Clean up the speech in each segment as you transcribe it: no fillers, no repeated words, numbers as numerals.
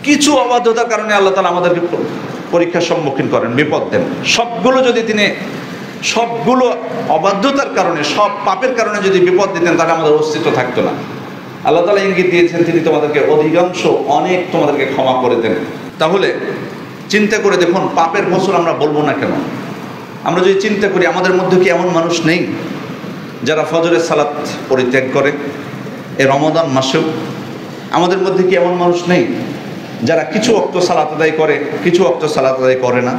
কিছু অবাধ্যতার কারণে আল্লাহ তাআলা আমাদেরকে পরীক্ষার সম্মুখীন করেন, বিপদ দেন। সবগুলো অবাধ্যতার কারণে, সব পাপের কারণে যদি বিপদ দিতেন, তাহলে আমাদের অস্তিত্ব থাকতো না। আল্লাহ তাআলা ইঙ্গিত দিয়েছেন তিনি তোমাদেরকে অনেক তোমাদেরকে ক্ষমা করে দেন। তাহলে চিন্তা করে দেখুন, পাপের বছর আমরা বলবো না কেন? আমরা যদি চিন্তা করি, আমাদের মধ্যে কি এমন মানুষ নেই যারা ফজরের সালাত পরিত্যাগ করে এই রমাদান মাসেও? আমাদের মধ্যে কি এমন মানুষ নেই যারা কিছু ওয়াক্ত সালাত আদায় করে, কিছু ওয়াক্ত সালাত আদায় করে না?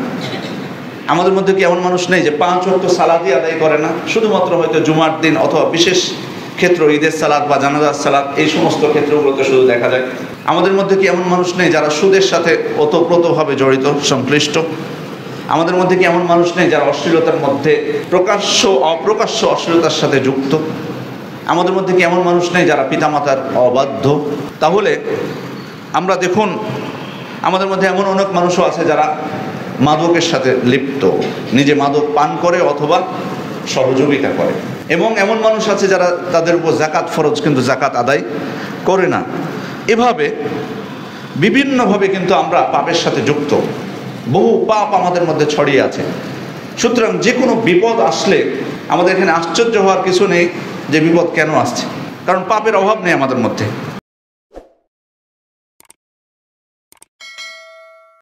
আমাদের মধ্যে কি এমন মানুষ নেই যে 5 ওয়াক্ত সালাতই আদায় করে না, শুধুমাত্র হয়তো জুমার দিন অথবা বিশেষ ক্ষেত্র ঈদের সালাত বা জানাজার সালাত, এই সমস্ত ক্ষেত্রগুলোতে শুধু দেখা যায়? আমাদের মধ্যে কি এমন মানুষ নেই যারা সুদের সাথে ওতপ্রোতভাবে জড়িত, সংশ্লিষ্ট? আমাদের মধ্যে কি এমন মানুষ নেই যারা অশ্লীলতার মধ্যে প্রকাশ্য অপ্রকাশ্য অশ্লীলতার সাথে যুক্ত? আমাদের মধ্যে কি এমন মানুষ নেই যারা পিতামাতার অবাধ্য? তাহলে আমরা দেখুন, আমাদের মধ্যে এমন অনেক মানুষও আছে যারা মাদকের সাথে লিপ্ত, নিজে মাদক পান করে অথবা সহযোগিতা করে। এবং এমন মানুষ আছে যারা তাদের উপর যাকাত ফরজ কিন্তু যাকাত আদায় করে না। এভাবে বিভিন্নভাবে কিন্তু আমরা পাপের সাথে যুক্ত, বহু পাপ আমাদের মধ্যে ছড়িয়ে আছে। সুতরাং যে কোনো বিপদ আসলে আমাদের এখানে আশ্চর্য হওয়ার কিছু নেই যে বিপদ কেন আসছে, কারণ পাপের অভাব নেই আমাদের মধ্যে।